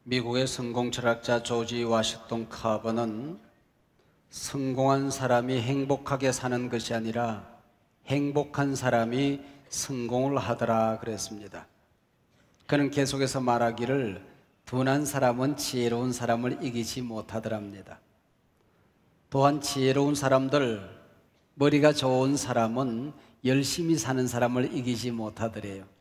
미국의 성공 철학자 조지 워싱턴 카버는 성공한 사람이 행복하게 사는 것이 아니라 행복한 사람이 성공을 하더라 그랬습니다. 그는 계속해서 말하기를 둔한 사람은 지혜로운 사람을 이기지 못하더랍니다. 또한 지혜로운 사람들, 머리가 좋은 사람은 열심히 사는 사람을 이기지 못하더래요.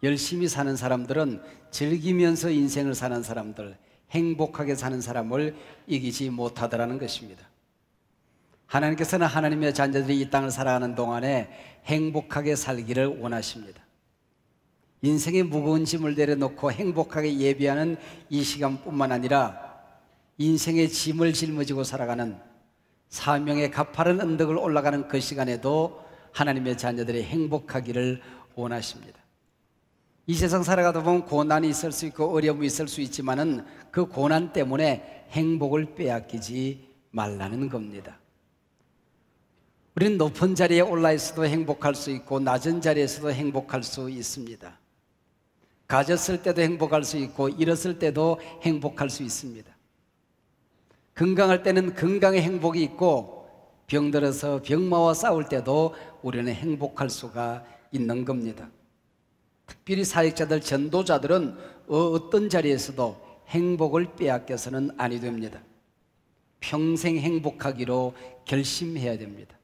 열심히 사는 사람들은 즐기면서 인생을 사는 사람들, 행복하게 사는 사람을 이기지 못하더라는 것입니다. 하나님께서는 하나님의 자녀들이 이 땅을 살아가는 동안에 행복하게 살기를 원하십니다. 인생의 무거운 짐을 내려놓고 행복하게 예비하는 이 시간뿐만 아니라 인생의 짐을 짊어지고 살아가는 사명의 가파른 언덕을 올라가는 그 시간에도 하나님의 자녀들이 행복하기를 원하십니다. 이 세상 살아가다 보면 고난이 있을 수 있고 어려움이 있을 수 있지만은 그 고난 때문에 행복을 빼앗기지 말라는 겁니다. 우리는 높은 자리에 올라 있어도 행복할 수 있고 낮은 자리에서도 행복할 수 있습니다. 가졌을 때도 행복할 수 있고 잃었을 때도 행복할 수 있습니다. 건강할 때는 건강의 행복이 있고 병들어서 병마와 싸울 때도 우리는 행복할 수가 있는 겁니다. 특별히 사역자들, 전도자들은 어떤 자리에서도 행복을 빼앗겨서는 아니 됩니다. 평생 행복하기로 결심해야 됩니다.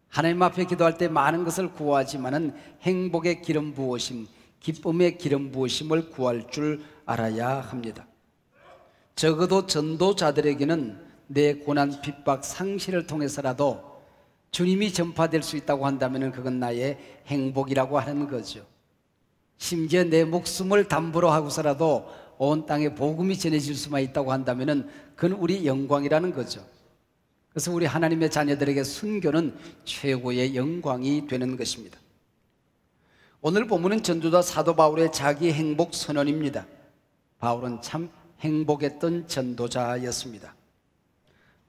하나님 앞에 기도할 때 많은 것을 구하지만은 행복의 기름 부으심, 기쁨의 기름 부으심을 구할 줄 알아야 합니다. 적어도 전도자들에게는 내 고난, 핍박, 상실을 통해서라도 주님이 전파될 수 있다고 한다면 그건 나의 행복이라고 하는 거죠. 심지어 내 목숨을 담보로 하고서라도 온 땅에 복음이 전해질 수만 있다고 한다면 그건 우리 영광이라는 거죠. 그래서 우리 하나님의 자녀들에게 순교는 최고의 영광이 되는 것입니다. 오늘 본문은 전도자 사도 바울의 자기 행복 선언입니다. 바울은 참 행복했던 전도자였습니다.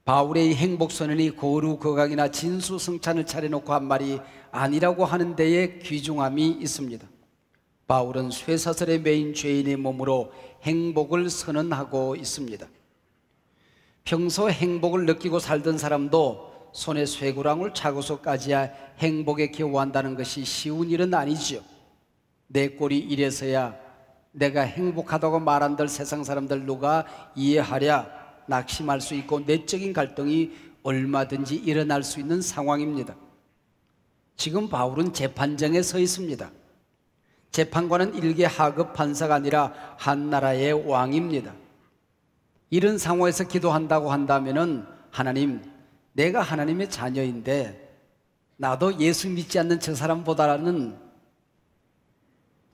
바울의 행복 선언이 거루 거각이나 진수성찬을 차려놓고 한 말이 아니라고 하는 데에 귀중함이 있습니다. 바울은 쇠사슬에 매인 죄인의 몸으로 행복을 선언하고 있습니다. 평소 행복을 느끼고 살던 사람도 손에 쇠고랑을 차고서까지야 행복에 겨워한다는 것이 쉬운 일은 아니지요. 내 꼴이 이래서야 내가 행복하다고 말한들 세상 사람들 누가 이해하랴 낙심할 수 있고 내적인 갈등이 얼마든지 일어날 수 있는 상황입니다. 지금 바울은 재판정에 서 있습니다. 재판관은 일개 하급 판사가 아니라 한 나라의 왕입니다. 이런 상황에서 기도한다고 한다면은 하나님, 내가 하나님의 자녀인데 나도 예수 믿지 않는 저 사람보다는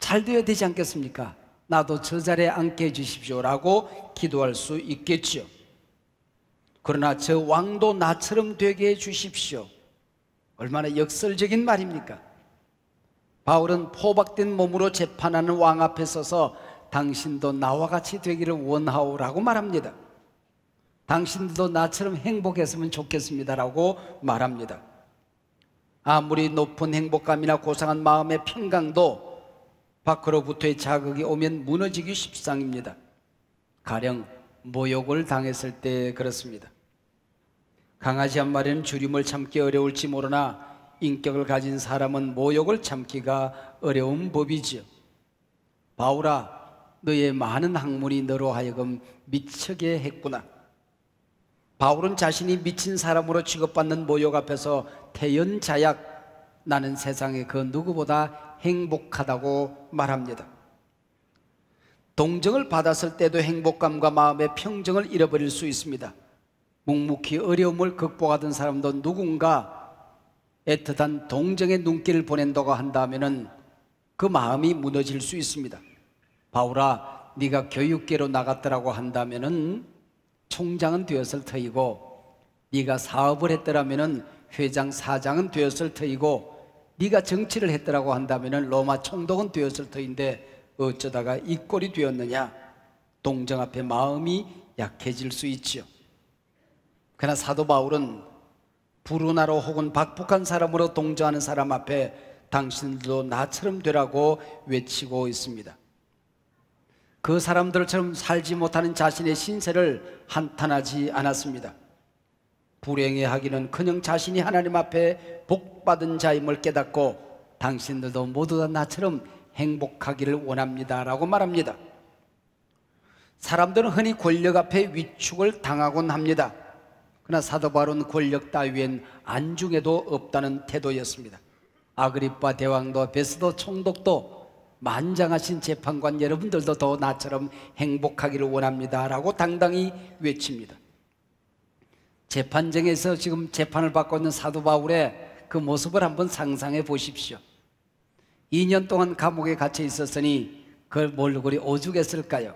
잘 되어야 되지 않겠습니까? 나도 저 자리에 앉게 해주십시오라고 기도할 수 있겠죠. 그러나 저 왕도 나처럼 되게 해주십시오. 얼마나 역설적인 말입니까? 바울은 포박된 몸으로 재판하는 왕 앞에 서서 당신도 나와 같이 되기를 원하오라고 말합니다. 당신도 나처럼 행복했으면 좋겠습니다라고 말합니다. 아무리 높은 행복감이나 고상한 마음의 평강도 밖으로부터의 자극이 오면 무너지기 십상입니다. 가령 모욕을 당했을 때 그렇습니다. 강아지 한 마리는 주림을 참기 어려울지 모르나 인격을 가진 사람은 모욕을 참기가 어려운 법이지요. 바울아, 너의 많은 학문이 너로 하여금 미치게 했구나. 바울은 자신이 미친 사람으로 취급받는 모욕 앞에서 태연자약, 나는 세상에 그 누구보다 행복하다고 말합니다. 동정을 받았을 때도 행복감과 마음의 평정을 잃어버릴 수 있습니다. 묵묵히 어려움을 극복하던 사람도 누군가 애틋한 동정의 눈길을 보낸다고 한다면 그 마음이 무너질 수 있습니다. 바울아, 네가 교육계로 나갔더라고 한다면 총장은 되었을 터이고, 네가 사업을 했더라면 회장, 사장은 되었을 터이고, 네가 정치를 했더라고 한다면 로마 총독은 되었을 터인데 어쩌다가 이 꼴이 되었느냐? 동정 앞에 마음이 약해질 수 있지요. 그러나 사도 바울은 불운하로 혹은 박복한 사람으로 동정하는 사람 앞에 당신들도 나처럼 되라고 외치고 있습니다. 그 사람들처럼 살지 못하는 자신의 신세를 한탄하지 않았습니다. 불행해하기는 그냥 자신이 하나님 앞에 복받은 자임을 깨닫고 당신들도 모두 다 나처럼 행복하기를 원합니다 라고 말합니다. 사람들은 흔히 권력 앞에 위축을 당하곤 합니다. 그러나 사도 바울은 권력 따위엔 안중에도 없다는 태도였습니다. 아그리빠 대왕도 베스도 총독도 만장하신 재판관 여러분들도 더 나처럼 행복하기를 원합니다 라고 당당히 외칩니다. 재판정에서 지금 재판을 받고 있는 사도 바울의 그 모습을 한번 상상해 보십시오. 2년 동안 감옥에 갇혀 있었으니 그걸 뭘 그리 오죽했을까요?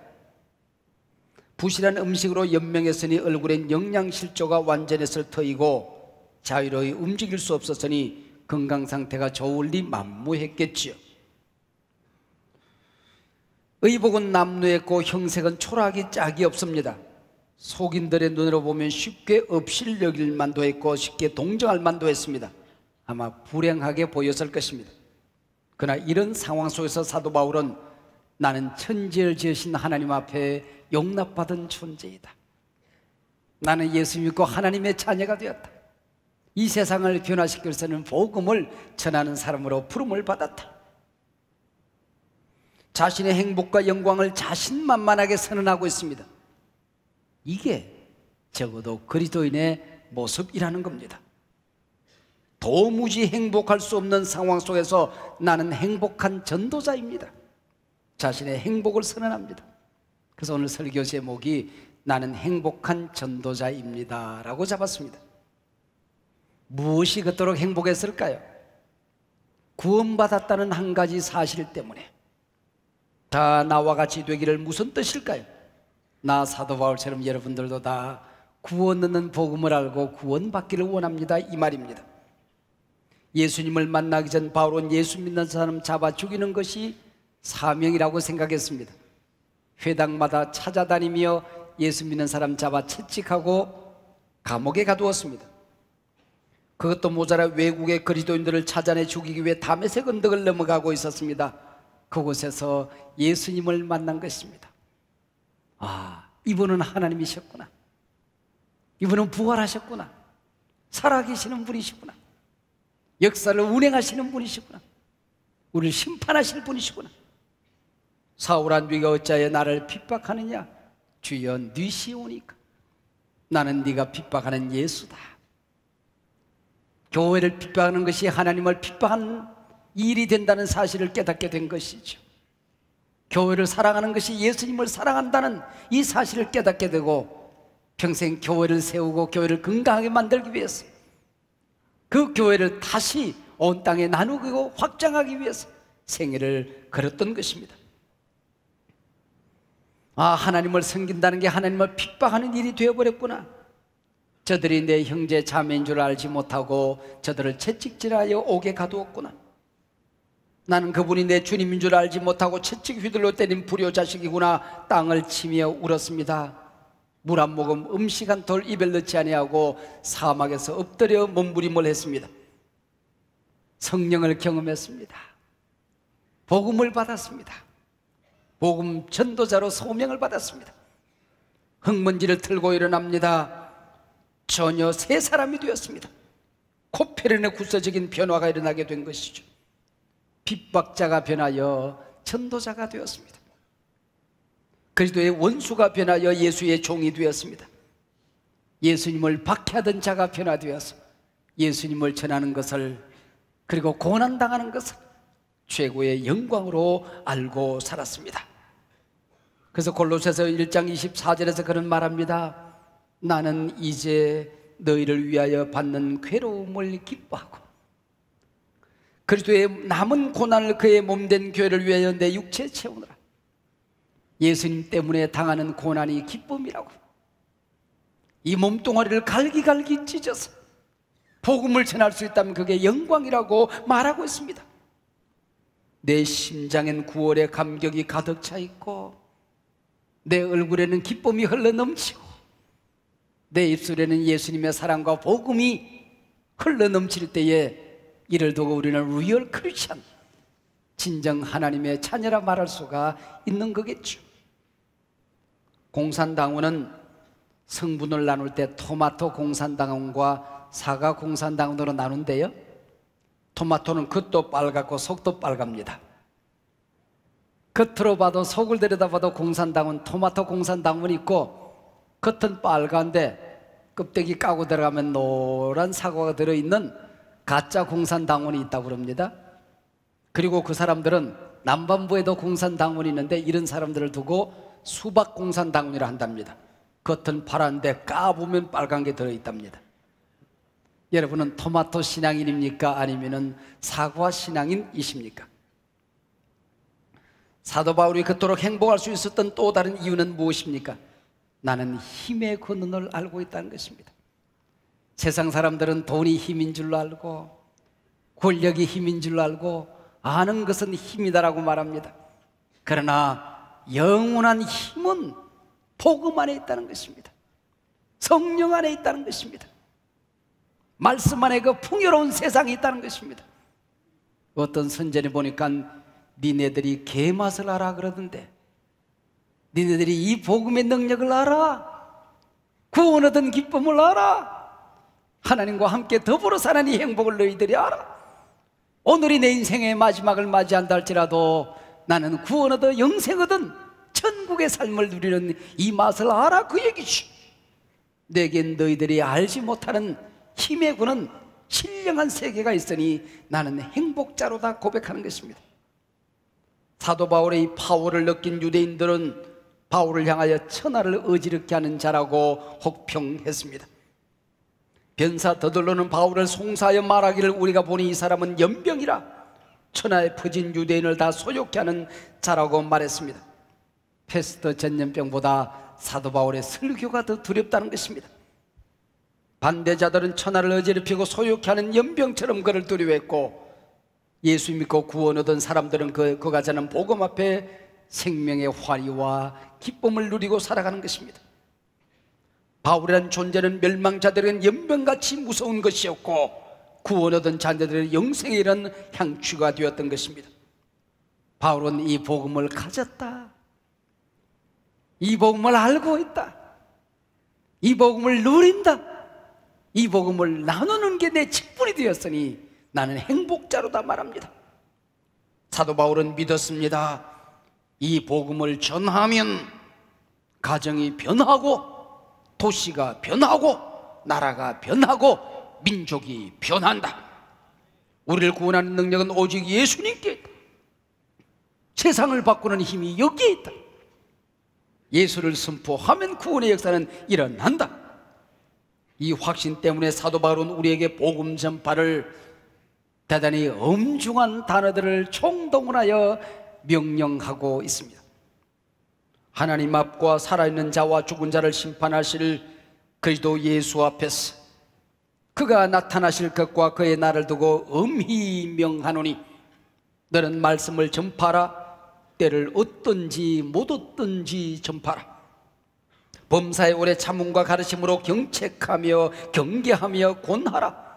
부실한 음식으로 연명했으니 얼굴엔 영양실조가 완전했을 터이고 자유로이 움직일 수 없었으니 건강 상태가 좋을 리 만무했겠지요. 의복은 남루했고 형색은 초라하기 짝이 없습니다. 속인들의 눈으로 보면 쉽게 업실 여길 만도 했고 쉽게 동정할 만도 했습니다. 아마 불행하게 보였을 것입니다. 그러나 이런 상황 속에서 사도 바울은 나는 천지를 지으신 하나님 앞에 용납받은 존재이다. 나는 예수 믿고 하나님의 자녀가 되었다. 이 세상을 변화시킬 위해서는 복음을 전하는 사람으로 부름을 받았다. 자신의 행복과 영광을 자신만만하게 선언하고 있습니다. 이게 적어도 그리스도인의 모습이라는 겁니다. 도무지 행복할 수 없는 상황 속에서 나는 행복한 전도자입니다. 자신의 행복을 선언합니다. 그래서 오늘 설교 제목이 나는 행복한 전도자입니다 라고 잡았습니다. 무엇이 그토록 행복했을까요? 구원받았다는 한 가지 사실 때문에. 다 나와 같이 되기를 무슨 뜻일까요? 나 사도 바울처럼 여러분들도 다 구원 얻는 복음을 알고 구원받기를 원합니다 이 말입니다. 예수님을 만나기 전 바울은 예수 믿는 사람 잡아 죽이는 것이 사명이라고 생각했습니다. 회당마다 찾아다니며 예수 믿는 사람 잡아 채찍하고 감옥에 가두었습니다. 그것도 모자라 외국의 그리스도인들을 찾아내 죽이기 위해 다메섹 언덕을 넘어가고 있었습니다. 그곳에서 예수님을 만난 것입니다. 아, 이분은 하나님이셨구나. 이분은 부활하셨구나. 살아계시는 분이시구나. 역사를 운행하시는 분이시구나. 우리를 심판하실 분이시구나. 사울아 네가 어찌하여 나를 핍박하느냐? 주여 네시오니까. 나는 네가 핍박하는 예수다. 교회를 핍박하는 것이 하나님을 핍박하는 일이 된다는 사실을 깨닫게 된 것이죠. 교회를 사랑하는 것이 예수님을 사랑한다는 이 사실을 깨닫게 되고 평생 교회를 세우고 교회를 건강하게 만들기 위해서 그 교회를 다시 온 땅에 나누고 확장하기 위해서 생애를 걸었던 것입니다. 아, 하나님을 섬긴다는 게 하나님을 핍박하는 일이 되어버렸구나. 저들이 내 형제 자매인 줄 알지 못하고 저들을 채찍질하여 옥에 가두었구나. 나는 그분이 내 주님인 줄 알지 못하고 채찍 휘둘러 때린 불효자식이구나. 땅을 치며 울었습니다. 물 한 모금 음식 한 톨 입에 넣지 아니하고 사막에서 엎드려 몸부림을 했습니다. 성령을 경험했습니다. 복음을 받았습니다. 복음 전도자로 소명을 받았습니다. 흙먼지를 틀고 일어납니다. 전혀 새 사람이 되었습니다. 코페른의 구체적인 변화가 일어나게 된 것이죠. 핍박자가 변하여 전도자가 되었습니다. 그리스도의 원수가 변하여 예수의 종이 되었습니다. 예수님을 박해하던 자가 변화되어서 예수님을 전하는 것을, 그리고 고난당하는 것을 최고의 영광으로 알고 살았습니다. 그래서 골로새서 1장 24절에서 그런 말합니다. 나는 이제 너희를 위하여 받는 괴로움을 기뻐하고 그리스도의 남은 고난을 그의 몸된 교회를 위하여 내 육체에 채우느라. 예수님 때문에 당하는 고난이 기쁨이라고. 이 몸뚱아리를 갈기갈기 찢어서 복음을 전할 수 있다면 그게 영광이라고 말하고 있습니다. 내 심장엔 구원의 감격이 가득 차 있고 내 얼굴에는 기쁨이 흘러넘치고 내 입술에는 예수님의 사랑과 복음이 흘러넘칠 때에 이를 두고 우리는 리얼 크리스천, 진정 하나님의 자녀라 말할 수가 있는 거겠죠. 공산당원은 성분을 나눌 때 토마토 공산당원과 사과 공산당원으로 나눈대요. 토마토는 겉도 빨갛고 속도 빨갑니다. 겉으로 봐도, 속을 들여다봐도 공산당원, 토마토 공산당원이 있고, 겉은 빨간데 껍데기 까고 들어가면 노란 사과가 들어있는 가짜 공산당원이 있다고 그럽니다. 그리고 그 사람들은 남반부에도 공산당원이 있는데 이런 사람들을 두고 수박 공산당원이라 한답니다. 겉은 파란데 까보면 빨간 게 들어있답니다. 여러분은 토마토 신앙인입니까? 아니면 사과 신앙인이십니까? 사도 바울이 그토록 행복할 수 있었던 또 다른 이유는 무엇입니까? 나는 힘의 근원을 알고 있다는 것입니다. 세상 사람들은 돈이 힘인 줄로 알고 권력이 힘인 줄로 알고 아는 것은 힘이다라고 말합니다. 그러나 영원한 힘은 복음 안에 있다는 것입니다. 성령 안에 있다는 것입니다. 말씀 안에 그 풍요로운 세상이 있다는 것입니다. 어떤 선전에 보니까 니네들이 개맛을 알아 그러던데, 니네들이 이 복음의 능력을 알아, 구원 얻은 기쁨을 알아, 하나님과 함께 더불어 사는 이 행복을 너희들이 알아. 오늘이 내 인생의 마지막을 맞이한다 할지라도 나는 구원 얻어 영생 얻은 천국의 삶을 누리는 이 맛을 알아, 그 얘기지. 내겐 너희들이 알지 못하는 힘의 구는 신령한 세계가 있으니 나는 행복자로다 고백하는 것입니다. 사도 바울의 이 파워를 느낀 유대인들은 바울을 향하여 천하를 어지럽게 하는 자라고 혹평했습니다. 변사 더들로는 바울을 송사하여 말하기를 우리가 보니 이 사람은 연병이라 천하에 퍼진 유대인을 다 소욕케 하는 자라고 말했습니다. 패스트 전염병보다 사도 바울의 설교가 더 두렵다는 것입니다. 반대자들은 천하를 어지럽히고 소욕케 하는 연병처럼 그를 두려워했고, 예수 믿고 구원 얻은 사람들은 그가 전한 복음 앞에 생명의 활기와 기쁨을 누리고 살아가는 것입니다. 바울이라는 존재는 멸망자들은 연병같이 무서운 것이었고, 구원 얻은 자녀들의 영생에 이른 향취가 되었던 것입니다. 바울은 이 복음을 가졌다, 이 복음을 알고 있다, 이 복음을 누린다, 이 복음을 나누는 게 내 직분이 되었으니 나는 행복자로다 말합니다. 사도 바울은 믿었습니다. 이 복음을 전하면 가정이 변하고, 도시가 변하고, 나라가 변하고, 민족이 변한다. 우리를 구원하는 능력은 오직 예수님께 있다. 세상을 바꾸는 힘이 여기에 있다. 예수를 선포하면 구원의 역사는 일어난다. 이 확신 때문에 사도 바울은 우리에게 복음 전파를 대단히 엄중한 단어들을 총동원하여 명령하고 있습니다. 하나님 앞과 살아있는 자와 죽은 자를 심판하실 그리스도 예수 앞에서 그가 나타나실 것과 그의 날을 두고 엄히 명하노니 너는 말씀을 전파하라. 때를 얻든지 못 얻든지 전파하라. 범사에 오래 참음과 가르침으로 경책하며 경계하며 권하라.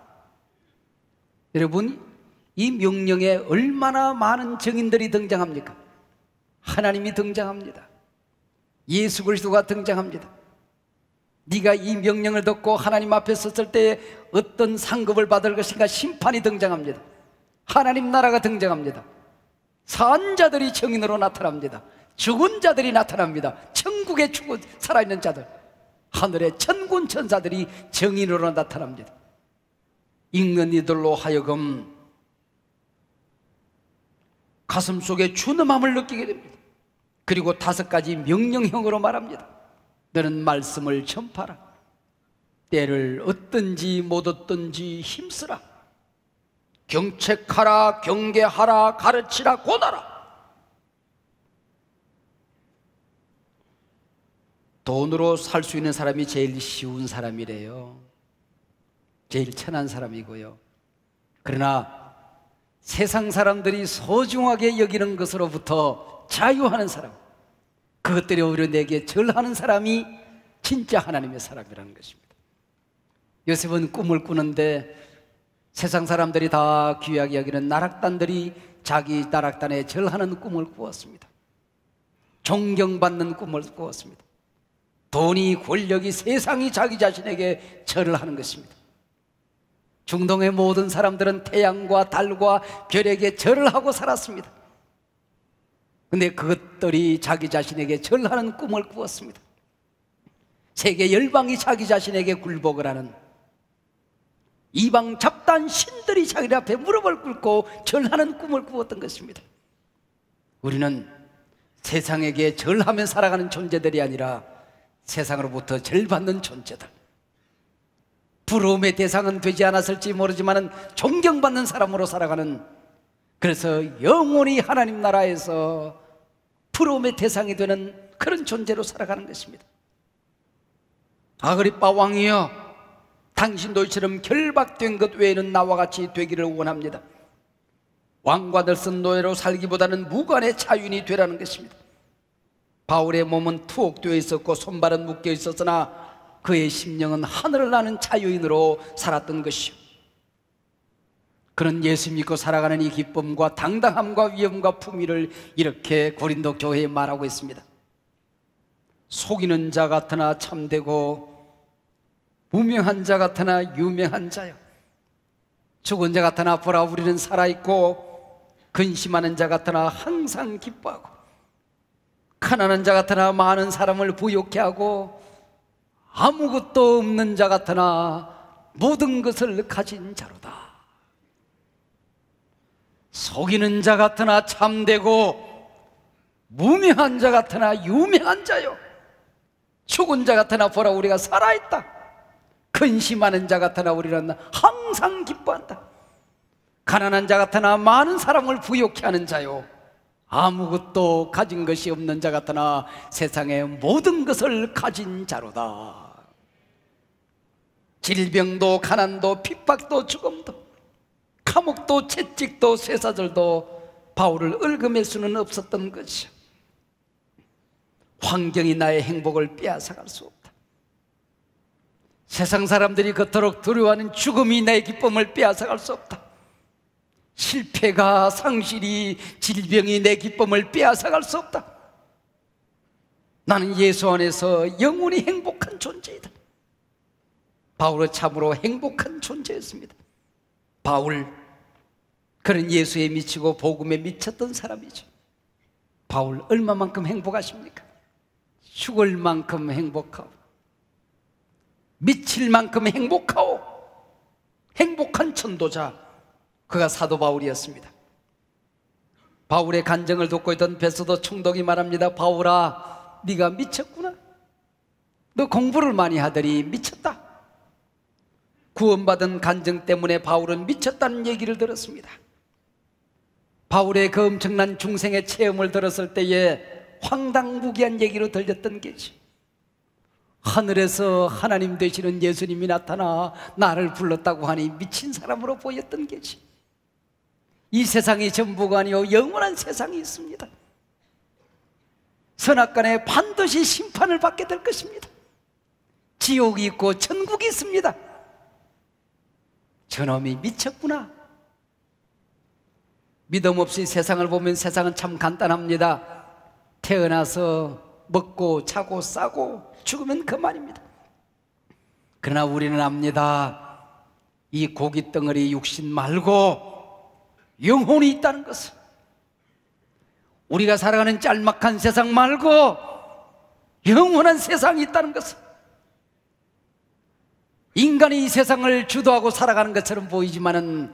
여러분, 이 명령에 얼마나 많은 증인들이 등장합니까? 하나님이 등장합니다. 예수 그리스도가 등장합니다. 네가 이 명령을 듣고 하나님 앞에 섰을 때 어떤 상급을 받을 것인가 심판이 등장합니다. 하나님 나라가 등장합니다. 산 자들이 증인으로 나타납니다. 죽은 자들이 나타납니다. 천국에 죽은 살아있는 자들, 하늘의 천군 천사들이 증인으로 나타납니다. 읽는 이들로 하여금 가슴 속에 준엄함을 느끼게 됩니다. 그리고 5가지 명령형으로 말합니다. 너는 말씀을 전파하라. 때를 얻든지 못 얻든지 힘쓰라. 경책하라, 경계하라, 가르치라, 권하라. 돈으로 살 수 있는 사람이 제일 쉬운 사람이래요. 제일 천한 사람이고요. 그러나 세상 사람들이 소중하게 여기는 것으로부터 자유하는 사람, 그것들이 오히려 내게 절하는 사람이 진짜 하나님의 사람이라는 것입니다. 요셉은 꿈을 꾸는데 세상 사람들이 다 귀하게 여기는 나락단들이 자기 나락단에 절하는 꿈을 꾸었습니다. 존경받는 꿈을 꾸었습니다. 돈이, 권력이, 세상이 자기 자신에게 절을 하는 것입니다. 중동의 모든 사람들은 태양과 달과 별에게 절을 하고 살았습니다. 근데 그것들이 자기 자신에게 절하는 꿈을 꾸었습니다. 세계 열방이 자기 자신에게 굴복을 하는, 이방 잡다한 신들이 자기 앞에 무릎을 꿇고 절하는 꿈을 꾸었던 것입니다. 우리는 세상에게 절하며 살아가는 존재들이 아니라 세상으로부터 절받는 존재들, 부러움의 대상은 되지 않았을지 모르지만 존경받는 사람으로 살아가는, 그래서 영원히 하나님 나라에서 부러움의 대상이 되는 그런 존재로 살아가는 것입니다. 아그리빠 왕이여, 당신도 이처럼 결박된 것 외에는 나와 같이 되기를 원합니다. 왕과 들쓴 노예로 살기보다는 무관의 자유인이 되라는 것입니다. 바울의 몸은 투옥되어 있었고 손발은 묶여 있었으나 그의 심령은 하늘을 나는 자유인으로 살았던 것이요, 그는 예수 믿고 살아가는 이 기쁨과 당당함과 위엄과 품위를 이렇게 고린도 교회에 말하고 있습니다. 속이는 자 같으나 참되고 무명한 자 같으나 유명한 자요, 죽은 자 같으나 보라 우리는 살아있고, 근심하는 자 같으나 항상 기뻐하고, 가난한 자 같으나 많은 사람을 부욕케 하고, 아무것도 없는 자 같으나 모든 것을 가진 자로다. 속이는 자 같으나 참되고 무명한 자 같으나 유명한 자요, 죽은 자 같으나 보라 우리가 살아있다. 근심하는 자 같으나 우리는 항상 기뻐한다. 가난한 자 같으나 많은 사람을 부욕케 하는 자요, 아무것도 가진 것이 없는 자 같으나 세상의 모든 것을 가진 자로다. 질병도 가난도 핍박도 죽음도 감옥도 채찍도 쇠사슬도 바울을 얽어맬 수는 없었던 것이요, 환경이 나의 행복을 빼앗아갈 수 없다. 세상 사람들이 그토록 두려워하는 죽음이 내 기쁨을 빼앗아갈 수 없다. 실패가, 상실이, 질병이 내 기쁨을 빼앗아갈 수 없다. 나는 예수 안에서 영원히 행복한 존재이다. 바울은 참으로 행복한 존재였습니다. 바울, 그는 예수에 미치고 복음에 미쳤던 사람이죠. 바울 얼마만큼 행복하십니까? 죽을 만큼 행복하오, 미칠 만큼 행복하오. 행복한 전도자, 그가 사도 바울이었습니다. 바울의 간증을 돕고 있던 베소도 총독이 말합니다. 바울아, 네가 미쳤구나. 너 공부를 많이 하더니 미쳤다. 구원받은 간증 때문에 바울은 미쳤다는 얘기를 들었습니다. 바울의 그 엄청난 중생의 체험을 들었을 때에 황당무계한 얘기로 들렸던 게지. 하늘에서 하나님 되시는 예수님이 나타나 나를 불렀다고 하니 미친 사람으로 보였던 게지. 이 세상이 전부가 아니요 영원한 세상이 있습니다. 선악간에 반드시 심판을 받게 될 것입니다. 지옥이 있고 천국이 있습니다. 저놈이 미쳤구나. 믿음 없이 세상을 보면 세상은 참 간단합니다. 태어나서 먹고 자고 싸고 죽으면 그만입니다. 그러나 우리는 압니다. 이 고기 덩어리 육신 말고 영혼이 있다는 것을, 우리가 살아가는 짤막한 세상 말고 영원한 세상이 있다는 것을, 인간이 이 세상을 주도하고 살아가는 것처럼 보이지만은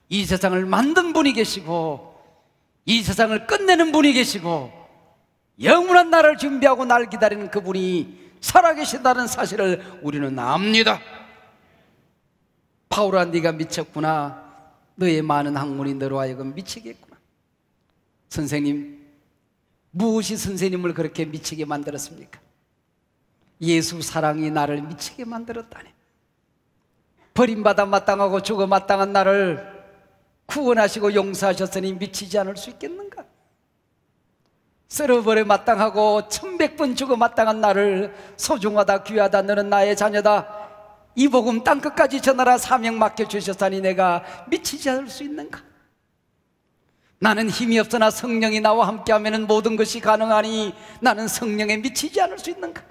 이 세상을 만든 분이 계시고 이 세상을 끝내는 분이 계시고 영원한 날을 준비하고 날 기다리는 그분이 살아계신다는 사실을 우리는 압니다. 바울아, 네가 미쳤구나. 너의 많은 학문이 너로 하여금 미치겠구나. 선생님, 무엇이 선생님을 그렇게 미치게 만들었습니까? 예수 사랑이 나를 미치게 만들었다네. 버림받아 마땅하고 죽어 마땅한 나를 구원하시고 용서하셨으니 미치지 않을 수 있겠는가? 썰어버려 마땅하고 1100번 죽어 마땅한 나를 소중하다 귀하다 너는 나의 자녀다 이 복음 땅끝까지 전하라 사명 맡겨주셨다니 내가 미치지 않을 수 있는가? 나는 힘이 없으나 성령이 나와 함께하면 모든 것이 가능하니 나는 성령에 미치지 않을 수 있는가?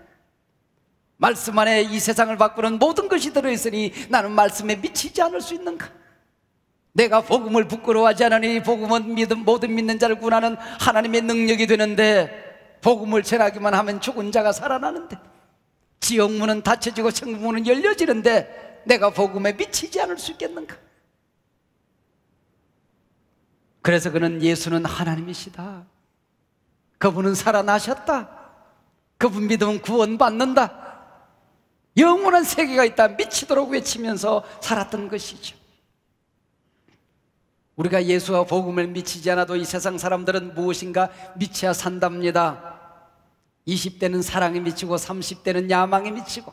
말씀 안에 이 세상을 바꾸는 모든 것이 들어있으니 나는 말씀에 미치지 않을 수 있는가? 내가 복음을 부끄러워하지 않으니 복음은 모든 믿는 자를 구원하는 하나님의 능력이 되는데, 복음을 전하기만 하면 죽은 자가 살아나는데, 지옥문은 닫혀지고 천국문은 열려지는데 내가 복음에 미치지 않을 수 있겠는가? 그래서 그는 예수는 하나님이시다, 그분은 살아나셨다, 그분 믿으면 구원받는다, 영원한 세계가 있다 미치도록 외치면서 살았던 것이죠. 우리가 예수와 복음을 미치지 않아도 이 세상 사람들은 무엇인가 미쳐야 산답니다. 20대는 사랑에 미치고, 30대는 야망에 미치고,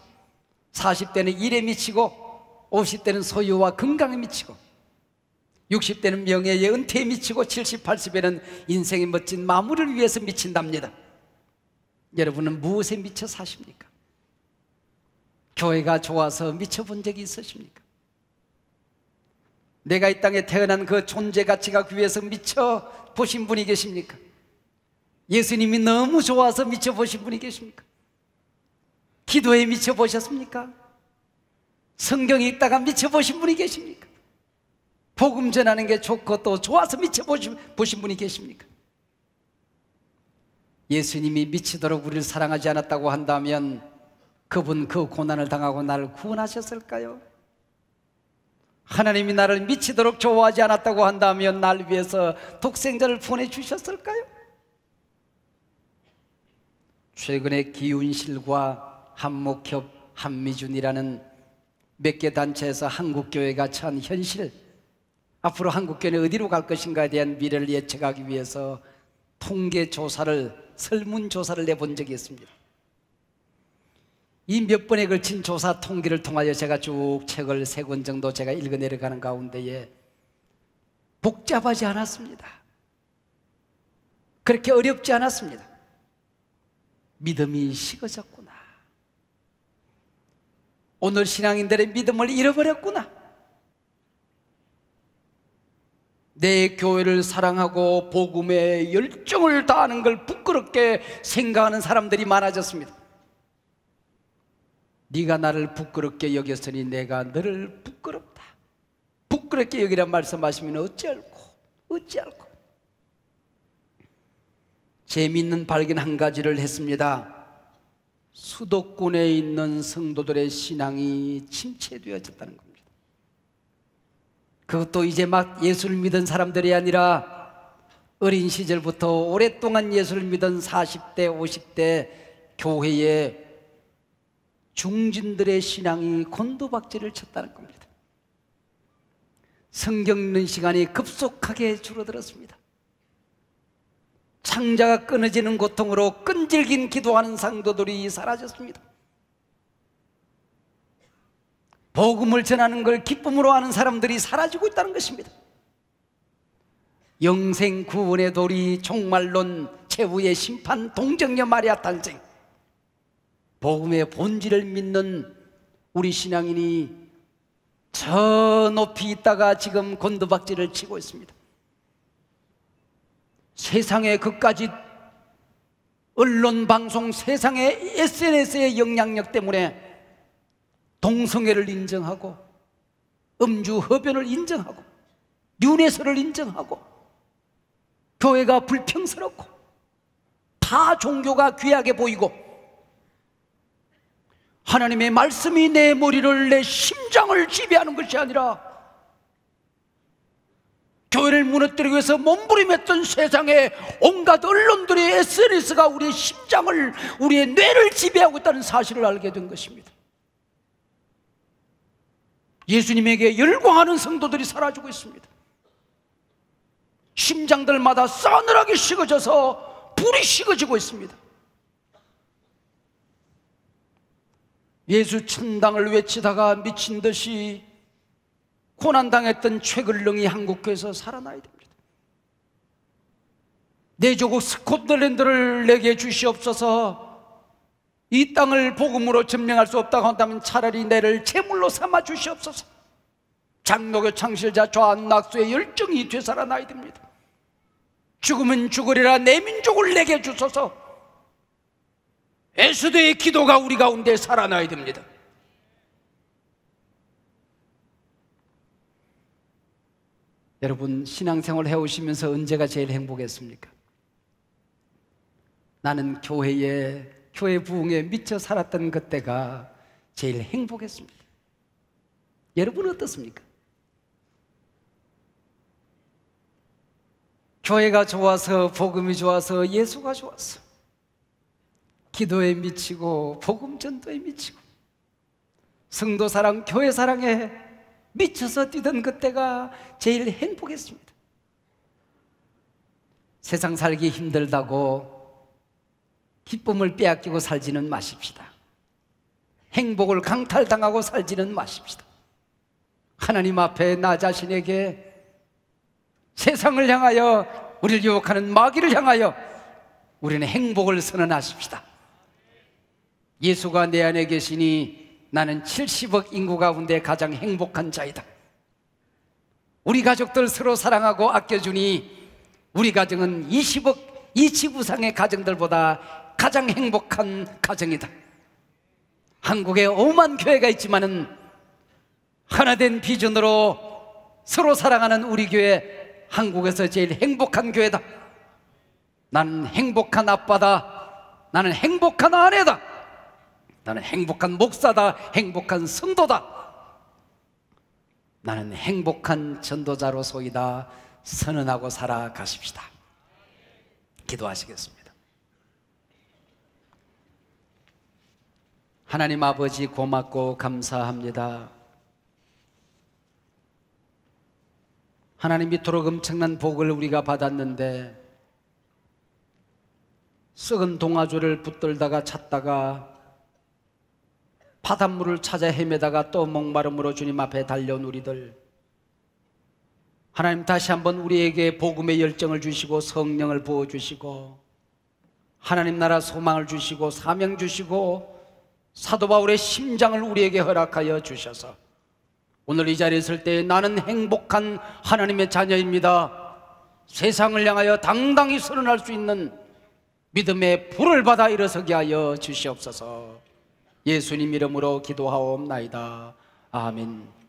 40대는 일에 미치고, 50대는 소유와 건강에 미치고, 60대는 명예의 은퇴에 미치고, 70, 80에는 인생의 멋진 마무리를 위해서 미친답니다. 여러분은 무엇에 미쳐 사십니까? 교회가 좋아서 미쳐본 적이 있으십니까? 내가 이 땅에 태어난 그 존재 가치가 위해서 미쳐보신 분이 계십니까? 예수님이 너무 좋아서 미쳐보신 분이 계십니까? 기도에 미쳐보셨습니까? 성경에 있다가 미쳐보신 분이 계십니까? 복음 전하는 게 좋고 또 좋아서 미쳐보신 분이 계십니까? 예수님이 미치도록 우리를 사랑하지 않았다고 한다면 그분 그 고난을 당하고 나를 구원하셨을까요? 하나님이 나를 미치도록 좋아하지 않았다고 한다면 날 위해서 독생자를 보내주셨을까요? 최근에 기운실과 한목협, 한미준이라는 몇 개 단체에서 한국교회가 처한 현실, 앞으로 한국교회는 어디로 갈 것인가에 대한 미래를 예측하기 위해서 통계조사를, 설문조사를 내본 적이 있습니다. 이 몇 번에 걸친 조사 통계를 통하여 제가 쭉 책을 3권 정도 제가 읽어 내려가는 가운데에 복잡하지 않았습니다. 그렇게 어렵지 않았습니다. 믿음이 식어졌구나, 오늘 신앙인들의 믿음을 잃어버렸구나, 내 교회를 사랑하고 복음에 열정을 다하는 걸 부끄럽게 생각하는 사람들이 많아졌습니다. 네가 나를 부끄럽게 여겼으니 내가 너를 부끄럽게 여기란 말씀하시면 어찌할꼬. 재미있는 발견 한 가지를 했습니다. 수도권에 있는 성도들의 신앙이 침체되어졌다는 겁니다. 그것도 이제 막 예수를 믿은 사람들이 아니라 어린 시절부터 오랫동안 예수를 믿은 40대, 50대 교회의 중진들의 신앙이 곤두박질을 쳤다는 겁니다. 성경 읽는 시간이 급속하게 줄어들었습니다. 창자가 끊어지는 고통으로 끈질긴 기도하는 성도들이 사라졌습니다. 복음을 전하는 걸 기쁨으로 하는 사람들이 사라지고 있다는 것입니다. 영생 구원의 도리, 종말론, 최후의 심판, 동정녀 마리아 탄생, 복음의 본질을 믿는 우리 신앙인이 저 높이 있다가 지금 곤두박질을 치고 있습니다. 세상의 그까지 언론, 방송, 세상의 SNS의 영향력 때문에 동성애를 인정하고, 음주, 흡연을 인정하고, 윤회설을 인정하고, 교회가 불평스럽고, 타 종교가 귀하게 보이고, 하나님의 말씀이 내 머리를, 내 심장을 지배하는 것이 아니라 교회를 무너뜨리기 위해서 몸부림했던 세상의 온갖 언론들의 SNS가 우리의 심장을, 우리의 뇌를 지배하고 있다는 사실을 알게 된 것입니다. 예수님에게 열광하는 성도들이 사라지고 있습니다. 심장들마다 싸늘하게 식어져서 불이 식어지고 있습니다. 예수 천당을 외치다가 미친 듯이 고난당했던 최글릉이 한국교회에서 살아나야 됩니다. 내 조국 스코틀랜드를 내게 주시옵소서. 이 땅을 복음으로 점령할 수 없다고 한다면 차라리 내를 제물로 삼아 주시옵소서. 장로교 창실자 좌한 낙수의 열정이 되살아나야 됩니다. 죽으면 죽으리라 내 민족을 내게 주소서. 에스더의 기도가 우리 가운데 살아나야 됩니다. 여러분, 신앙생활 해오시면서 언제가 제일 행복했습니까? 나는 교회 부흥에 미쳐 살았던 그때가 제일 행복했습니다. 여러분은 어떻습니까? 교회가 좋아서, 복음이 좋아서, 예수가 좋아서 기도에 미치고 복음 전도에 미치고 성도 사랑, 교회 사랑에 미쳐서 뛰던 그때가 제일 행복했습니다. 세상 살기 힘들다고 기쁨을 빼앗기고 살지는 마십시다. 행복을 강탈당하고 살지는 마십시다. 하나님 앞에 나 자신에게 세상을 향하여, 우리를 유혹하는 마귀를 향하여 우리는 행복을 선언하십시다. 예수가 내 안에 계시니 나는 70억 인구 가운데 가장 행복한 자이다. 우리 가족들 서로 사랑하고 아껴주니 우리 가정은 20억 이 지구상의 가정들보다 가장 행복한 가정이다. 한국에 5만 교회가 있지만은 하나된 비전으로 서로 사랑하는 우리 교회, 한국에서 제일 행복한 교회다. 나는 행복한 아빠다. 나는 행복한 아내다. 나는 행복한 목사다. 행복한 성도다. 나는 행복한 전도자로소이다. 선언하고 살아가십시다. 기도하시겠습니다. 하나님 아버지, 고맙고 감사합니다. 하나님, 이토록 엄청난 복을 우리가 받았는데 썩은 동아줄을 붙들다가 찾다가 바닷물을 찾아 헤매다가 또 목마름으로 주님 앞에 달려온 우리들, 하나님 다시 한번 우리에게 복음의 열정을 주시고 성령을 부어주시고 하나님 나라 소망을 주시고 사명 주시고 사도 바울의 심장을 우리에게 허락하여 주셔서 오늘 이 자리에 있을 때 나는 행복한 하나님의 자녀입니다, 세상을 향하여 당당히 선언할 수 있는 믿음의 불을 받아 일어서게 하여 주시옵소서. 예수님 이름으로 기도하옵나이다. 아멘.